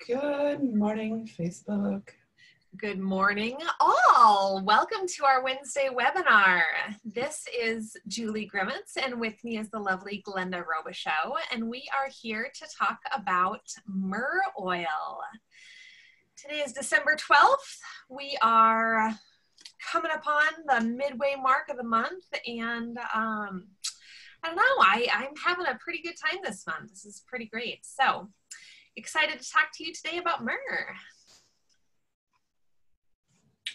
Good morning, Facebook. Good morning, all. Welcome to our Wednesday webinar. This is Julie Grimmets, and with me is the lovely Glenda Robichaux, and we are here to talk about myrrh oil. Today is December 12th. We are coming upon the midway mark of the month, and I don't know, I'm having a pretty good time this month. This is pretty great. So excited to talk to you today about myrrh.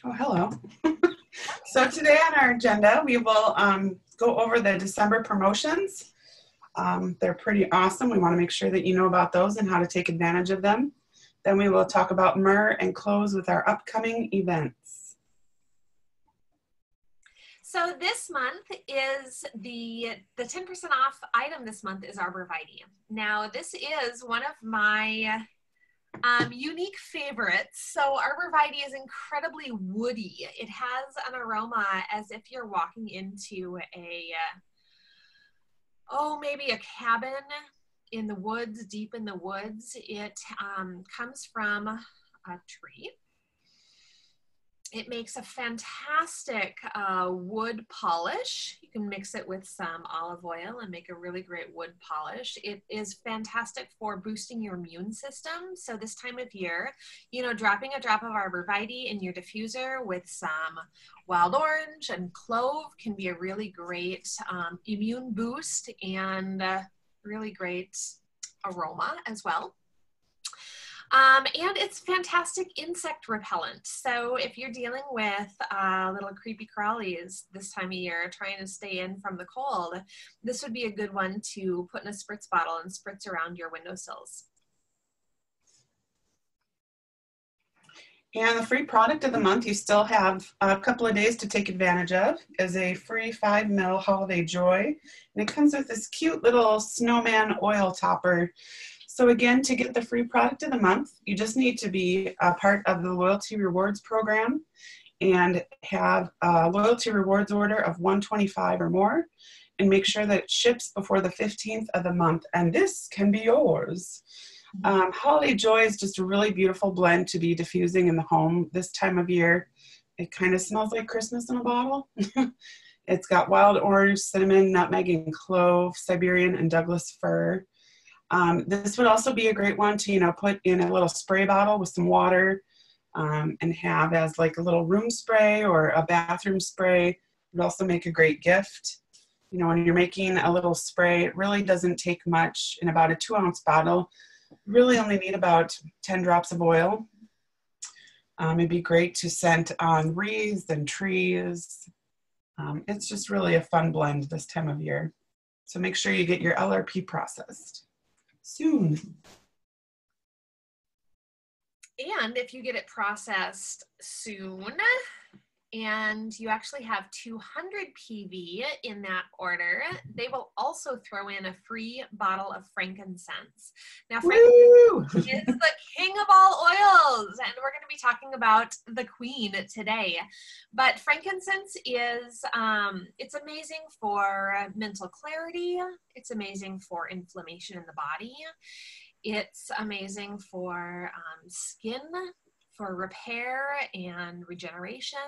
Oh, hello. So today on our agenda, we will go over the December promotions. They're pretty awesome. We want to make sure that you know about those and how to take advantage of them. Then we will talk about myrrh and close with our upcoming events. So this month is the 10% off item this month is arborvitae. Now this is one of my unique favorites. So arborvitae is incredibly woody. It has an aroma as if you're walking into maybe a cabin in the woods, deep in the woods. It comes from a tree. It makes a fantastic wood polish. You can mix it with some olive oil and make a really great wood polish. It is fantastic for boosting your immune system. So this time of year, dropping a drop of arborvitae in your diffuser with some wild orange and clove can be a really great immune boost and really great aroma as well. And it's fantastic insect repellent. So if you're dealing with little creepy crawlies this time of year, trying to stay in from the cold, this would be a good one to put in a spritz bottle and spritz around your windowsills. And the free product of the month, you still have a couple of days to take advantage of, is a free 5 ml Holiday Joy. And it comes with this cute little snowman oil topper. So again, to get the free product of the month, you just need to be a part of the Loyalty Rewards program and have a Loyalty Rewards order of $125 or more, and make sure that it ships before the 15th of the month, and this can be yours. Holiday Joy is just a really beautiful blend to be diffusing in the home this time of year. It kind of smells like Christmas in a bottle. It's got wild orange, cinnamon, nutmeg, and clove, Siberian and Douglas fir. This would also be a great one to, put in a little spray bottle with some water and have as like a little room spray or a bathroom spray. It would also make a great gift. When you're making a little spray, it really doesn't take much. In about a 2-ounce bottle, you really only need about 10 drops of oil. It'd be great to scent on wreaths and trees. It's just really a fun blend this time of year. So make sure you get your LRP processed soon. And if you get it processed soon and you actually have 200 PV in that order, they will also throw in a free bottle of frankincense. Now, frankincense is the king of all oils, and we're going to be talking about the queen today. But frankincense is, it's amazing for mental clarity. It's amazing for inflammation in the body. It's amazing for skin, for repair and regeneration.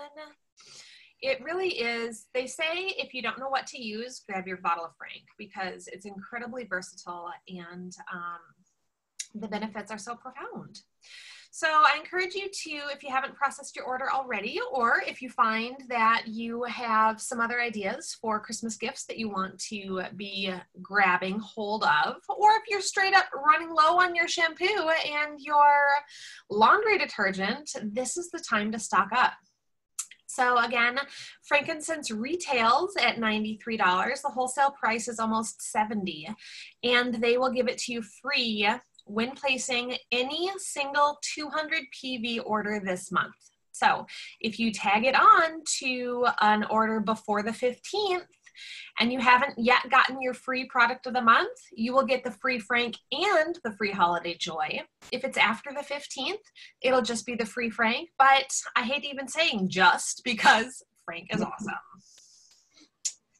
It really is. They say if you don't know what to use, grab your bottle of Frank, because it's incredibly versatile and the benefits are so profound. So I encourage you to, if you haven't processed your order already, or if you find that you have some other ideas for Christmas gifts that you want to be grabbing hold of, or if you're straight up running low on your shampoo and your laundry detergent, this is the time to stock up. So again, frankincense retails at $93. The wholesale price is almost $70, and they will give it to you free when placing any single 200 PV order this month. So if you tag it on to an order before the 15th and you haven't yet gotten your free product of the month, you will get the free Frank and the free Holiday Joy. If it's after the 15th, it'll just be the free Frank, but I hate even saying just because Frank is awesome.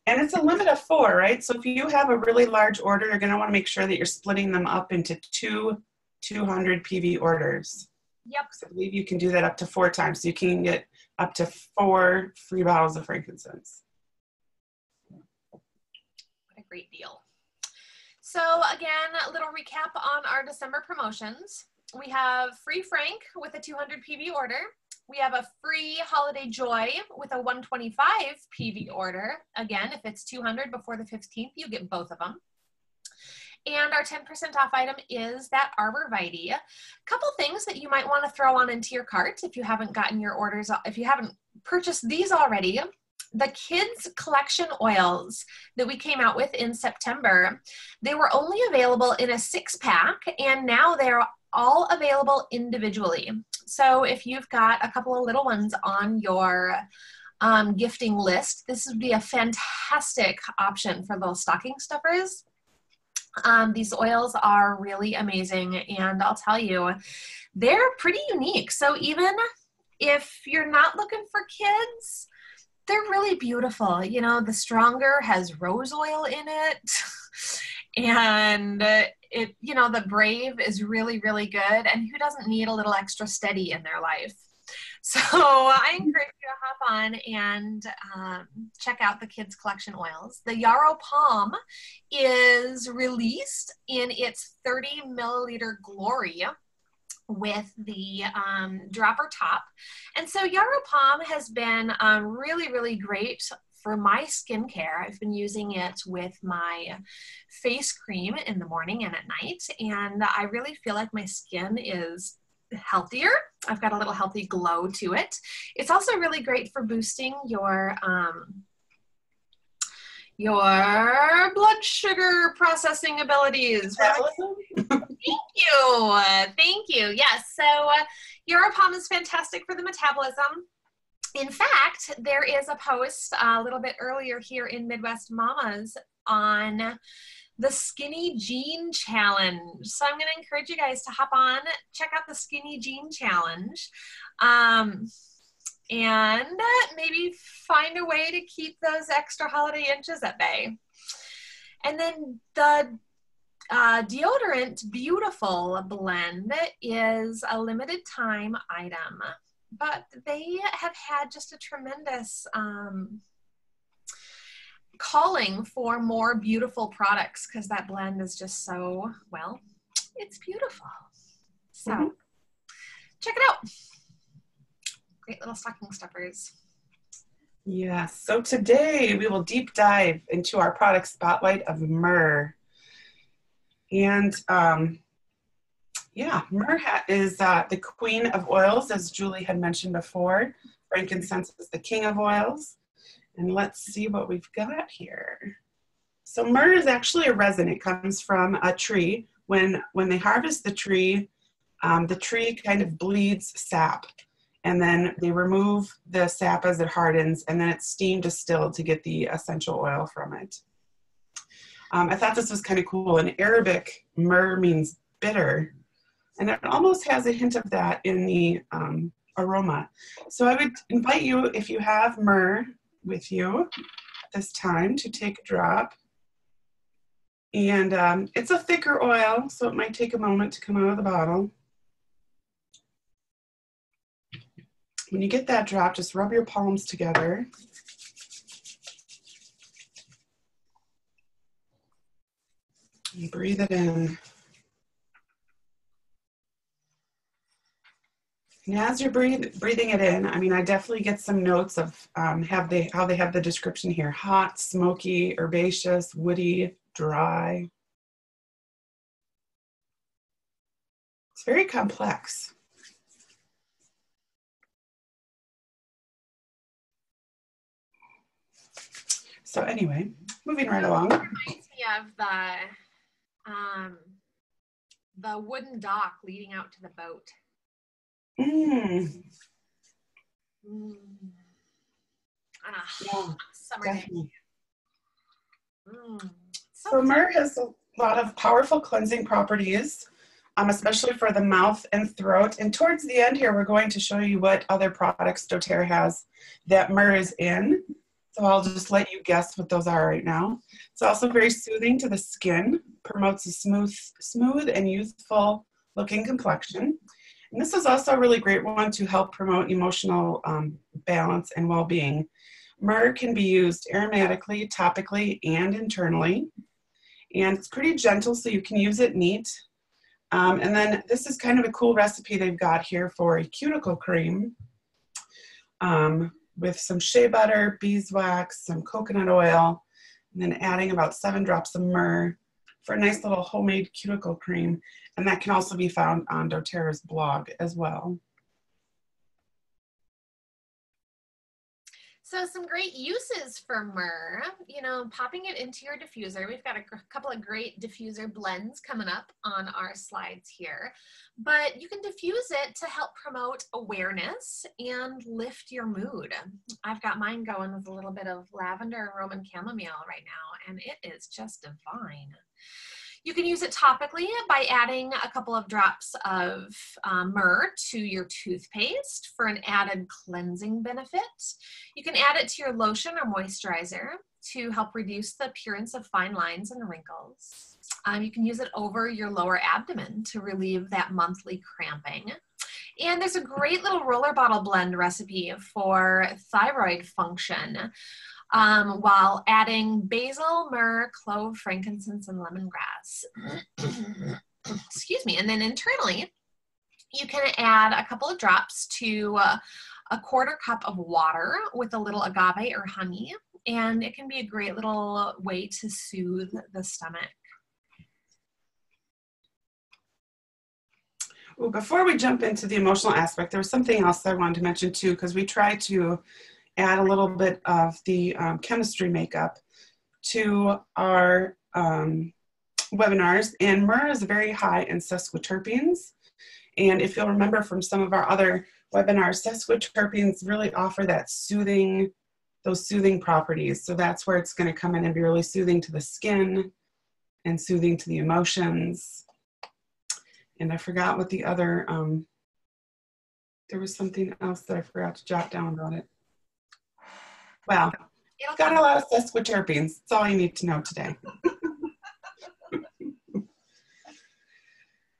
And it's a limit of 4, right? So if you have a really large order, you're going to want to make sure that you're splitting them up into 2 200 PV orders. Yep. So I believe you can do that up to 4 times. So you can get up to 4 free bottles of frankincense. What a great deal. So again, a little recap on our December promotions. We have free Frank with a 200 PV order. We have a free Holiday Joy with a 125 PV order. Again, if it's 200 before the 15th, you get both of them. And our 10% off item is that Arborvitae. A couple things that you might want to throw on into your cart if you haven't gotten your orders, if you haven't purchased these already. The kids collection oils that we came out with in September, they were only available in a 6-pack, and now they're all available individually. So if you've got a couple of little ones on your gifting list, this would be a fantastic option for little stocking stuffers. These oils are really amazing, and I'll tell you, they're pretty unique. So even if you're not looking for kids, they're really beautiful. You know, the Stronger has rose oil in it, and it, you know, the Brave is really, really good. And who doesn't need a little extra steady in their life? So I encourage you to hop on and check out the kids collection oils. The Yarrow Palm is released in its 30 milliliter glory with the dropper top. And so Yarrow Palm has been really, really great for my skincare. I've been using it with my face cream in the morning and at night, and I really feel like my skin is healthier. I've got a little healthy glow to it. It's also really great for boosting your blood sugar processing abilities. Thank you. Yes, so Yarrow Palm is fantastic for the metabolism. In fact, there is a post a little bit earlier here in Midwest Mamas on the Skinny Jean Challenge. So I'm going to encourage you guys to hop on, check out the Skinny Jean Challenge, and maybe find a way to keep those extra holiday inches at bay. And then the deodorant Beautiful blend is a limited time item, but they have had just a tremendous calling for more beautiful products because that blend is just so, well, it's beautiful. So check it out. Great little stocking stuffers. Yes, so today we will deep dive into our product spotlight of Myrrh. And yeah, Myrrh is the queen of oils, as Julie had mentioned before. Frankincense is the king of oils. And let's see what we've got here. So myrrh is actually a resin. It comes from a tree. When they harvest the tree kind of bleeds sap. And then they remove the sap as it hardens, and then it's steam distilled to get the essential oil from it. I thought this was kind of cool. In Arabic, myrrh means bitter. And it almost has a hint of that in the aroma. So I would invite you, if you have myrrh with you at this time, to take a drop. And it's a thicker oil, so it might take a moment to come out of the bottle. When you get that drop, just rub your palms together. And breathe it in. And as you're breathing it in, I mean, I definitely get some notes of how they have the description here: hot, smoky, herbaceous, woody, dry. It's very complex. So anyway, moving right along. It reminds me of the wooden dock leading out to the boat. Yeah, Summer definitely. day. So myrrh has a lot of powerful cleansing properties, especially for the mouth and throat. And towards the end here, we're going to show you what other products doTERRA has that myrrh is in. So I'll just let you guess what those are right now. It's also very soothing to the skin, promotes a smooth and youthful looking complexion. And this is also a really great one to help promote emotional balance and well-being. Myrrh can be used aromatically, topically, and internally. And it's pretty gentle, so you can use it neat. And then this is kind of a cool recipe they've got here for a cuticle cream with some shea butter, beeswax, some coconut oil, and then adding about 7 drops of myrrh for a nice little homemade cuticle cream. And that can also be found on doTERRA's blog as well. So some great uses for myrrh, you know, popping it into your diffuser. We've got a couple of great diffuser blends coming up on our slides here, but you can diffuse it to help promote awareness and lift your mood. I've got mine going with a little bit of lavender and Roman chamomile right now, and it is just divine. You can use it topically by adding a couple of drops of myrrh to your toothpaste for an added cleansing benefit. You can add it to your lotion or moisturizer to help reduce the appearance of fine lines and wrinkles. You can use it over your lower abdomen to relieve that monthly cramping. And there's a great little roller bottle blend recipe for thyroid function. While adding basil, myrrh, clove, frankincense, and lemongrass. Excuse me. And then internally, you can add a couple of drops to a quarter cup of water with a little agave or honey, and it can be a great little way to soothe the stomach. Well, before we jump into the emotional aspect, there was something else I wanted to mention too, because we try to add a little bit of the chemistry makeup to our webinars, and myrrh is very high in sesquiterpenes. And if you'll remember from some of our other webinars, sesquiterpenes really offer that soothing, those soothing properties. So that's where it's going to come in and be really soothing to the skin and soothing to the emotions. And I forgot what the other, there was something else that I forgot to jot down about it. Wow, it's got a lot of sesquiterpenes. That's all you need to know today.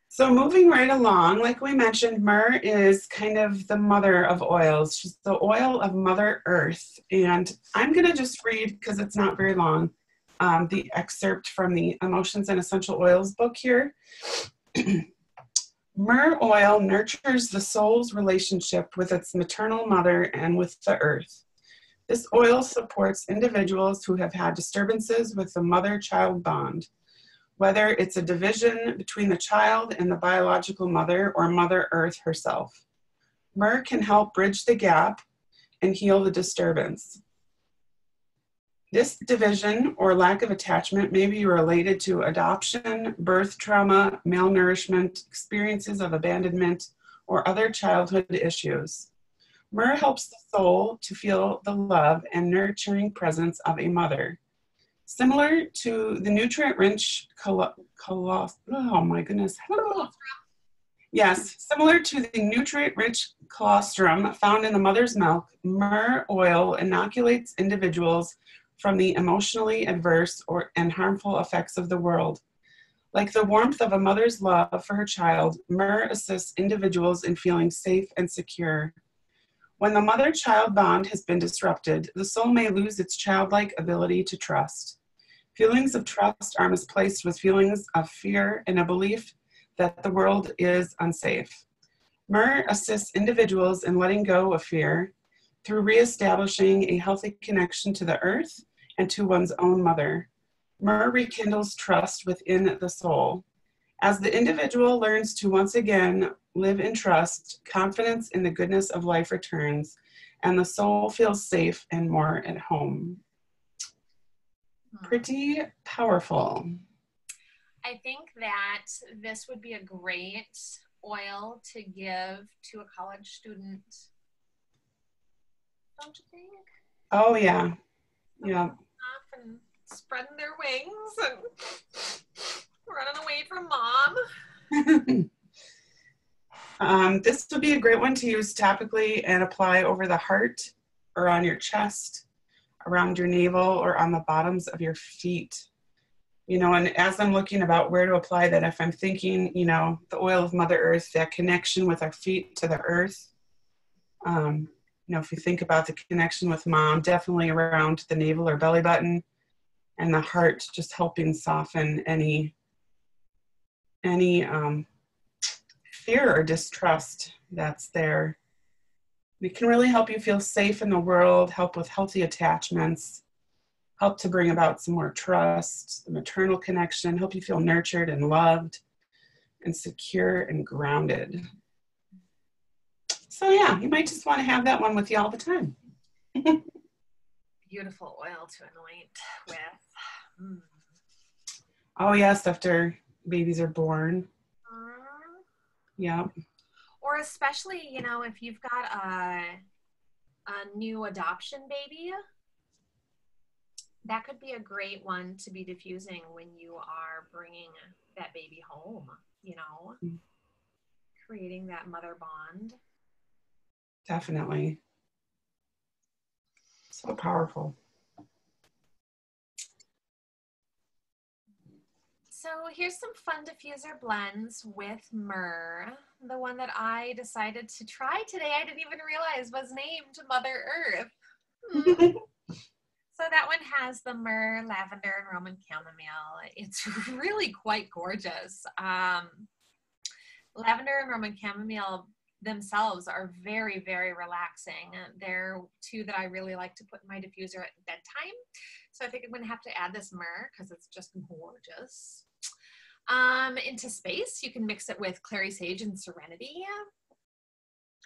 So moving right along, like we mentioned, myrrh is kind of the mother of oils. She's the oil of Mother Earth. And I'm going to just read, because it's not very long, the excerpt from the Emotions and Essential Oils book here. Myrrh oil nurtures the soul's relationship with its maternal mother and with the earth. This oil supports individuals who have had disturbances with the mother-child bond, whether it's a division between the child and the biological mother or Mother Earth herself. Myrrh can help bridge the gap and heal the disturbance. This division or lack of attachment may be related to adoption, birth trauma, malnourishment, experiences of abandonment, or other childhood issues. Myrrh helps the soul to feel the love and nurturing presence of a mother. Similar to the nutrient-rich similar to the nutrient-rich colostrum found in the mother's milk, myrrh oil inoculates individuals from the emotionally adverse and harmful effects of the world. Like the warmth of a mother's love for her child, myrrh assists individuals in feeling safe and secure. When the mother-child bond has been disrupted, the soul may lose its childlike ability to trust. Feelings of trust are misplaced with feelings of fear and a belief that the world is unsafe. Myrrh assists individuals in letting go of fear through reestablishing a healthy connection to the earth and to one's own mother. Myrrh rekindles trust within the soul. As the individual learns to once again live in trust, confidence in the goodness of life returns, and the soul feels safe and more at home. Pretty powerful. I think that this would be a great oil to give to a college student. Don't you think? Oh, yeah. Yeah. Off and spreading their wings and running away from mom. This would be a great one to use topically and apply over the heart or on your chest, around your navel, or on the bottoms of your feet. You know, and as I'm looking about where to apply that, if I'm thinking, you know, the oil of Mother Earth, that connection with our feet to the earth, you know, if you think about the connection with mom, definitely around the navel or belly button, and the heart, just helping soften any fear or distrust that's there. It can really help you feel safe in the world, help with healthy attachments, help to bring about some more trust, the maternal connection, help you feel nurtured and loved and secure and grounded. So yeah, you might just want to have that one with you all the time. Beautiful oil to anoint with. Mm. Oh yes, after babies are born. Yeah. Or especially, you know, if you've got a new adoption baby, that could be a great one to be diffusing when you are bringing that baby home, you know, creating that mother bond. Definitely. So powerful. So here's some fun diffuser blends with Myrrh. The one that I decided to try today, I didn't even realize was named Mother Earth. So that one has the myrrh, lavender, and Roman chamomile. It's really quite gorgeous. Lavender and Roman chamomile themselves are very, very relaxing. They're two that I really like to put in my diffuser at bedtime. So I think I'm going to have to add this myrrh because it's just gorgeous. Into space, you can mix it with clary sage and serenity.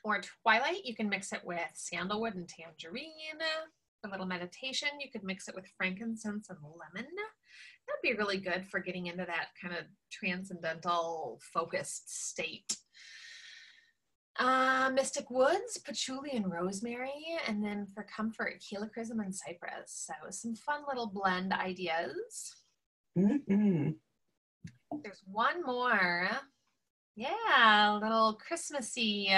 Or twilight, you can mix it with sandalwood and tangerine. A little meditation, you could mix it with frankincense and lemon. That'd be really good for getting into that kind of transcendental focused state. Mystic woods, patchouli and rosemary, and then for comfort, helichrysum and cypress. So some fun little blend ideas. Mm-hmm. There's one more. Yeah, a little Christmassy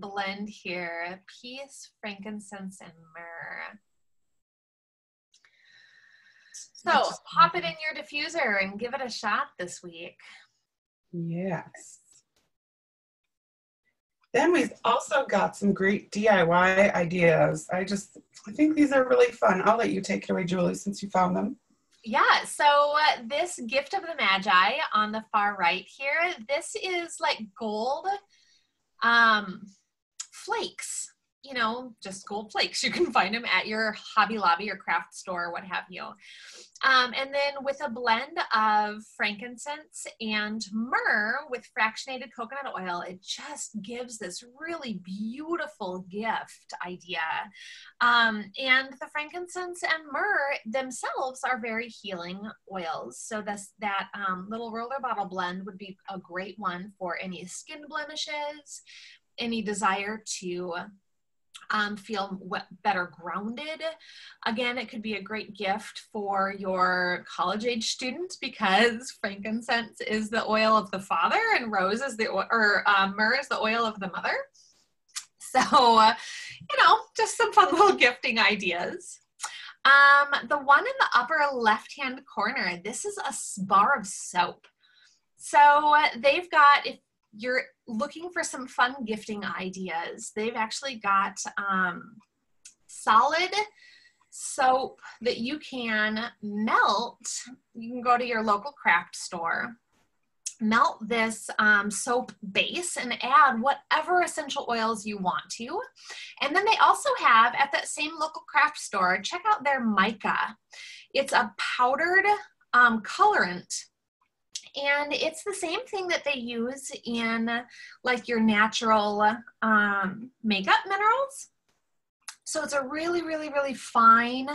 blend here. Peace, frankincense, and myrrh. So pop it in your diffuser and give it a shot this week. Yes. Then we've also got some great DIY ideas. I think these are really fun. I'll let you take it away, Julie, since you found them. Yeah, so this Gift of the Magi on the far right here, this is like gold flakes, you know, just gold flakes. You can find them at your Hobby Lobby or craft store, what have you. And then with a blend of frankincense and myrrh with fractionated coconut oil, it just gives this really beautiful gift idea. And the frankincense and myrrh themselves are very healing oils. So that little roller bottle blend would be a great one for any skin blemishes, any desire to feel better grounded. Again, it could be a great gift for your college-age students because frankincense is the oil of the father and myrrh is the oil of the mother. So, you know, just some fun little gifting ideas. The one in the upper left-hand corner, this is a bar of soap. So they've got, if you're looking for some fun gifting ideas, they've actually got solid soap that you can melt. You can go to your local craft store, melt this soap base and add whatever essential oils you want to. And then they also have at that same local craft store, check out their mica. It's a powdered colorant. And it's the same thing that they use in like your natural makeup minerals. So it's a really, really, really fine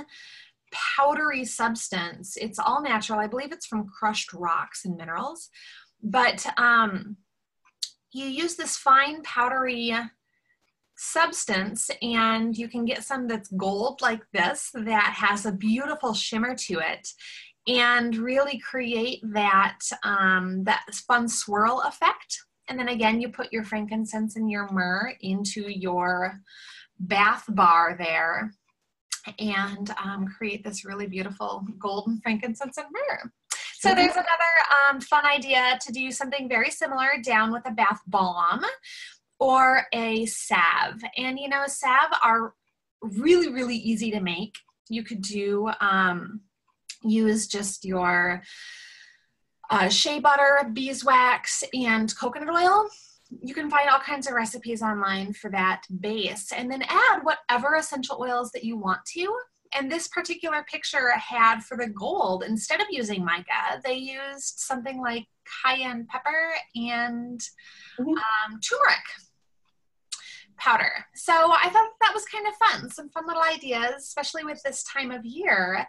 powdery substance. It's all natural. I believe it's from crushed rocks and minerals. But you use this fine powdery substance and you can get some that's gold like this that has a beautiful shimmer to it and really create that, that fun swirl effect. And then again, you put your frankincense and your myrrh into your bath bar there and create this really beautiful golden frankincense and myrrh. So there's another fun idea to do something very similar down with a bath bomb or a salve. And you know, salve are really, really easy to make. You could do, use just your shea butter, beeswax, and coconut oil. You can find all kinds of recipes online for that base, and then add whatever essential oils that you want to. And this particular picture had for the gold, instead of using mica, they used something like cayenne pepper and turmeric powder. So I thought that was kind of fun, some fun little ideas, especially with this time of year.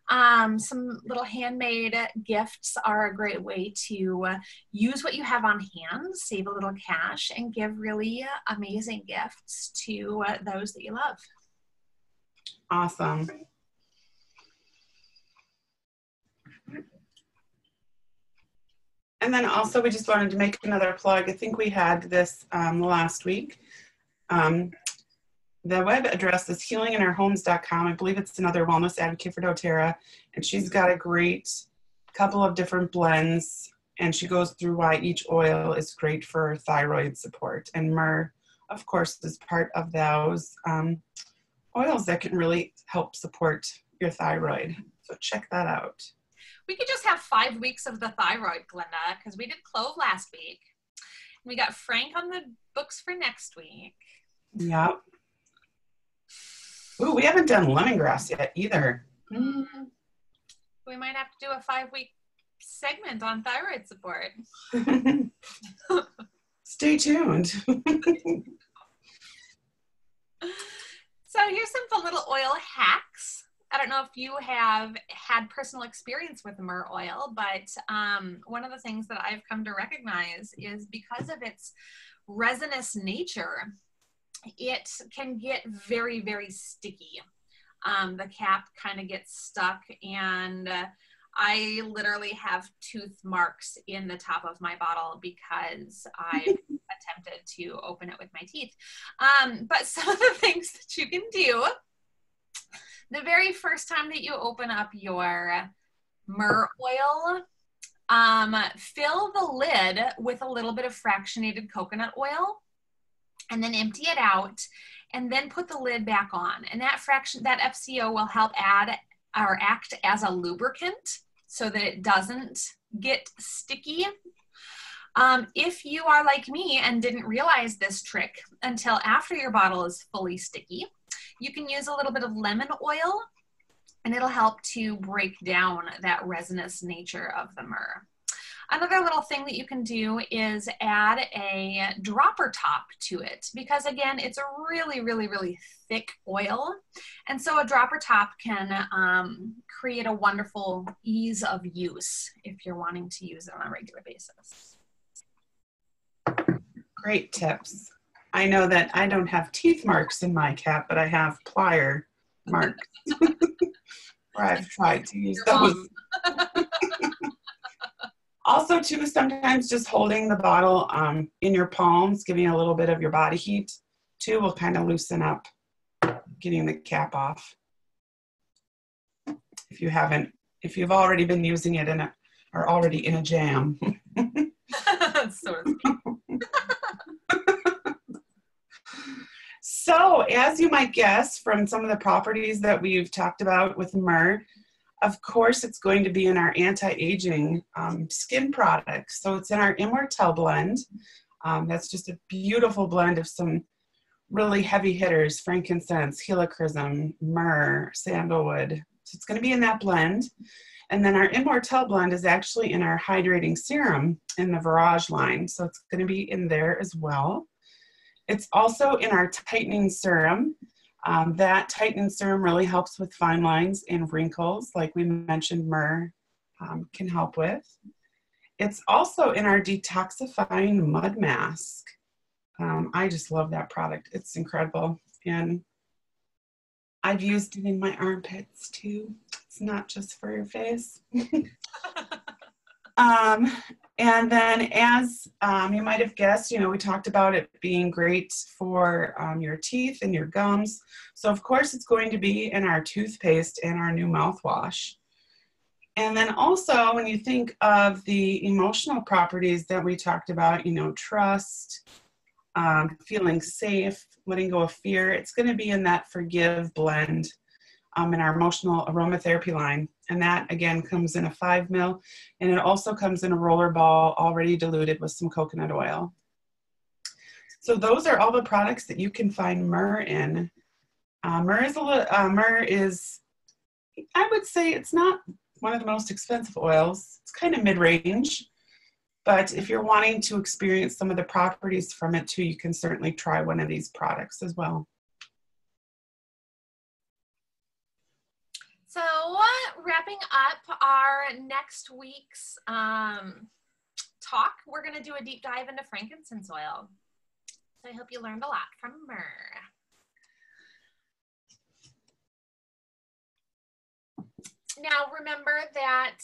Some little handmade gifts are a great way to use what you have on hand, save a little cash, and give really amazing gifts to those that you love. Awesome. And then also we just wanted to make another plug. I think we had this last week. The web address is healinginourhomes.com. I believe it's another wellness advocate for doTERRA, and she's got a great couple of different blends, and she goes through why each oil is great for thyroid support. And myrrh, of course, is part of those oils that can really help support your thyroid. So check that out. We could just have 5 weeks of the thyroid, Glenda, because we did clove last week. We got Frank on the books for next week. Yep. Ooh, we haven't done lemongrass yet either. We might have to do a 5-week segment on thyroid support. Stay tuned. So here's some fun little oil hacks. I don't know if you have had personal experience with myrrh oil, but one of the things that I've come to recognize is because of its resinous nature, it can get very, very sticky. The cap kind of gets stuck, and I literally have tooth marks in the top of my bottle because I've attempted to open it with my teeth. But some of the things that you can do, the very first time that you open up your myrrh oil, fill the lid with a little bit of fractionated coconut oil, and then empty it out, and then put the lid back on. And that FCO will help add or act as a lubricant so that it doesn't get sticky. If you are like me and didn't realize this trick until after your bottle is fully sticky, you can use a little bit of lemon oil, and it'll help to break down that resinous nature of the myrrh. Another little thing that you can do is add a dropper top to it, because again, it's a really, really, really thick oil. And so a dropper top can create a wonderful ease of use if you're wanting to use it on a regular basis. Great tips. I know that I don't have teeth marks in my cap, but I have plier marks. Or I've tried to use those. Also, too, sometimes just holding the bottle in your palms, giving a little bit of your body heat, too, will kind of loosen up getting the cap off. If you've already been using it and are already in a jam. So to speak. So, as you might guess from some of the properties that we've talked about with myrrh, of course, it's going to be in our anti-aging skin products. So it's in our Immortelle blend. That's just a beautiful blend of some really heavy hitters: frankincense, helichrysum, myrrh, sandalwood. So it's going to be in that blend. And then our Immortelle blend is actually in our hydrating serum in the Virage line. So it's going to be in there as well. It's also in our tightening serum. That tightening serum really helps with fine lines and wrinkles, like we mentioned myrrh can help with. It's also in our detoxifying mud mask. I just love that product. It's incredible. And I've used it in my armpits too. It's not just for your face. And then as you might have guessed, we talked about it being great for your teeth and your gums. So of course it's going to be in our toothpaste and our new mouthwash. And then also when you think of the emotional properties that we talked about, trust, feeling safe, letting go of fear, it's going to be in that Forgive blend in our emotional aromatherapy line. And that again comes in a 5 ml, and it also comes in a roller ball already diluted with some coconut oil. So those are all the products that you can find Myrrh in. Myrrh is, I would say it's not one of the most expensive oils. It's kind of mid-range, but if you're wanting to experience some of the properties from it too, you can certainly try one of these products as well. So wrapping up our next week's talk, we're going to do a deep dive into frankincense oil. So I hope you learned a lot from Myrrh. Now remember that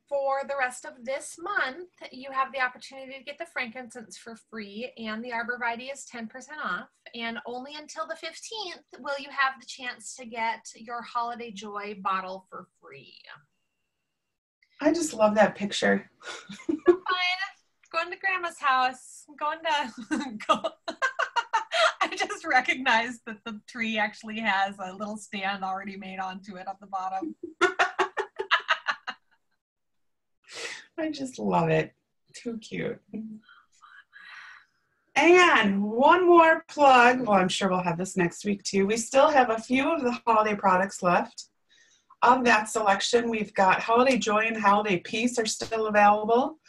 for the rest of this month, you have the opportunity to get the frankincense for free, and the arborvitae is 10% off. And only until the 15th will you have the chance to get your Holiday Joy bottle for free. I just love that picture. Going to Grandma's house. I just recognized that the tree actually has a little stand already made onto it at the bottom. I just love it. Too cute. And one more plug. Well, I'm sure we'll have this next week too. We still have a few of the holiday products left. Of that selection, we've got Holiday Joy and Holiday Peace are still available.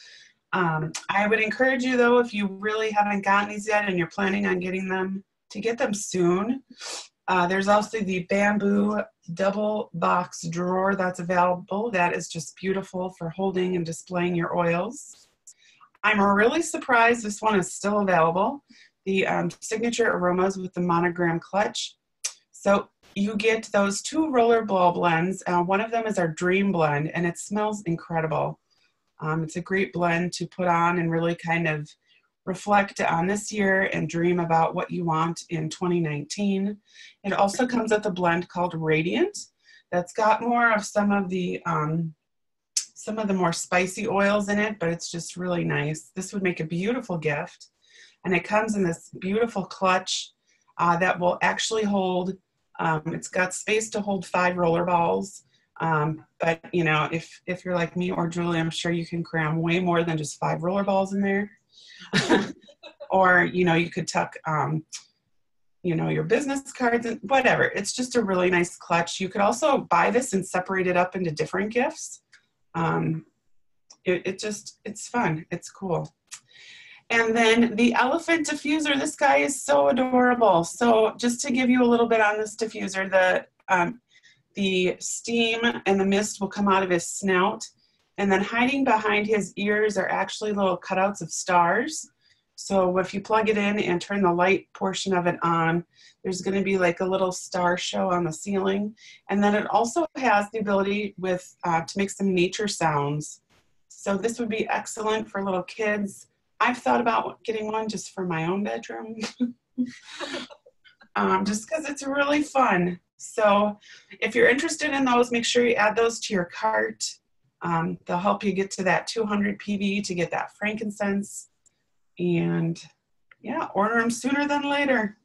I would encourage you, though, if you really haven't gotten these yet and you're planning on getting them, to get them soon. There's also the bamboo double box drawer that's available. That is just beautiful for holding and displaying your oils. I'm really surprised this one is still available. The signature aromas with the monogram clutch. So you get those 2 roller ball blends. One of them is our Dream Blend, and it smells incredible. It's a great blend to put on and really kind of reflect on this year and dream about what you want in 2019. It also comes with a blend called Radiant that's got more of some of the more spicy oils in it, but it's just really nice. This would make a beautiful gift. And it comes in this beautiful clutch that will actually hold, it's got space to hold 5 roller balls. But if you're like me or Julie, I'm sure you can cram way more than just 5 roller balls in there. Or, you could tuck, your business cards and whatever. It's just a really nice clutch. You could also buy this and separate it up into different gifts. It's fun. It's cool. And then the elephant diffuser, this guy is so adorable. So just to give you a little bit on this diffuser, the steam and the mist will come out of his snout, and then hiding behind his ears are actually little cutouts of stars. So if you plug it in and turn the light portion of it on, there's going to be like a little star show on the ceiling. And then it also has the ability to make some nature sounds. So this would be excellent for little kids. I've thought about getting one just for my own bedroom, just because it's really fun. So if you're interested in those, make sure you add those to your cart. They'll help you get to that 200 PV to get that frankincense. And yeah, order them sooner than later.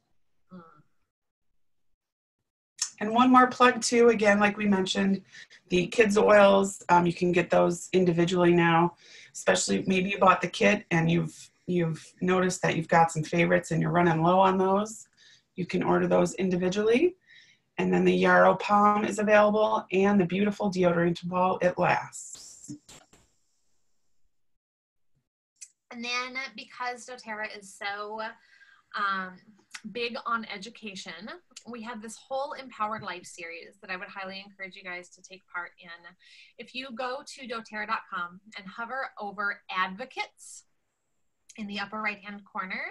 And one more plug too, again, like we mentioned, the kids oils, you can get those individually now, especially maybe you bought the kit and you've noticed that you've got some favorites and you're running low on those. You can order those individually. And then the Yarrow Palm is available, and the beautiful deodorant While It Lasts. And then because doTERRA is so big on education, we have this whole Empowered Life series that I would highly encourage you guys to take part in. If you go to doTERRA.com and hover over Advocates in the upper right hand corner,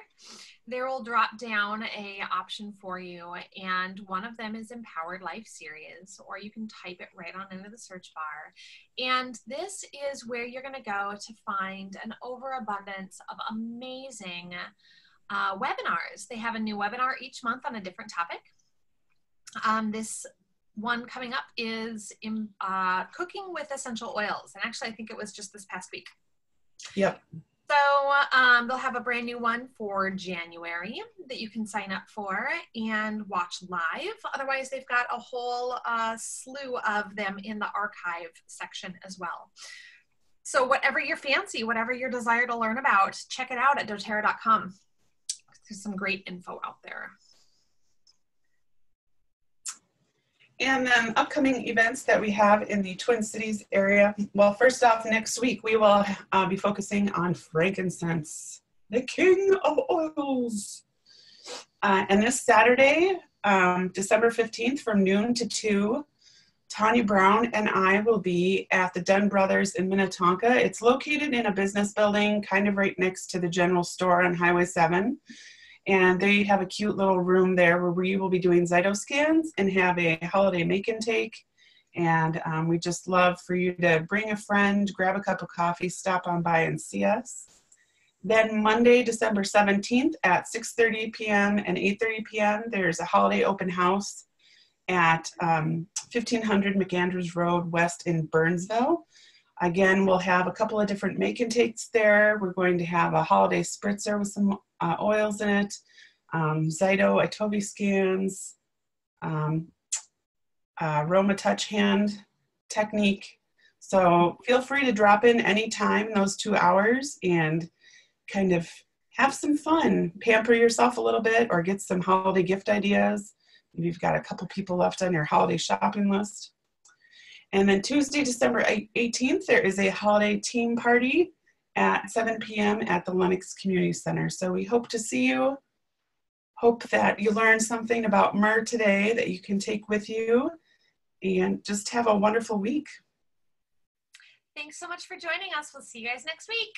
there will drop down a option for you, and one of them is Empowered Life Series, or you can type it right on into the search bar. And this is where you're going to go to find an overabundance of amazing webinars. They have a new webinar each month on a different topic. This one coming up is cooking with essential oils, and actually I think it was just this past week. Yep. So they'll have a brand new one for January that you can sign up for and watch live. Otherwise, they've got a whole slew of them in the archive section as well. So whatever your fancy, whatever your desire to learn about, check it out at doTERRA.com. There's some great info out there. And then upcoming events that we have in the Twin Cities area. Well, first off, next week we will be focusing on frankincense, the king of oils. And this Saturday, December 15th from noon to 2, Tanya Brown and I will be at the Dunn Brothers in Minnetonka. It's located in a business building kind of right next to the general store on Highway 7. And they have a cute little room there where we will be doing Zyto scans and have a holiday make and take. And we just love for you to bring a friend, grab a cup of coffee, stop on by and see us. Then Monday, December 17th at 6:30 p.m. and 8:30 p.m., there's a holiday open house at 1500 McAndrews Road West in Burnsville. Again, we'll have a couple of different make and takes there. We're going to have a holiday spritzer with some oils in it, Zyto, Itovi scans, Aroma Touch hand technique. So feel free to drop in anytime in those 2 hours and kind of have some fun, pamper yourself a little bit, or get some holiday gift ideas. Maybe you've got a couple people left on your holiday shopping list. And then Tuesday, December 18th, there is a holiday team party at 7 p.m. at the Lenox Community Center. So we hope to see you. Hope that you learned something about Myrrh today that you can take with you, and just have a wonderful week. Thanks so much for joining us. We'll see you guys next week.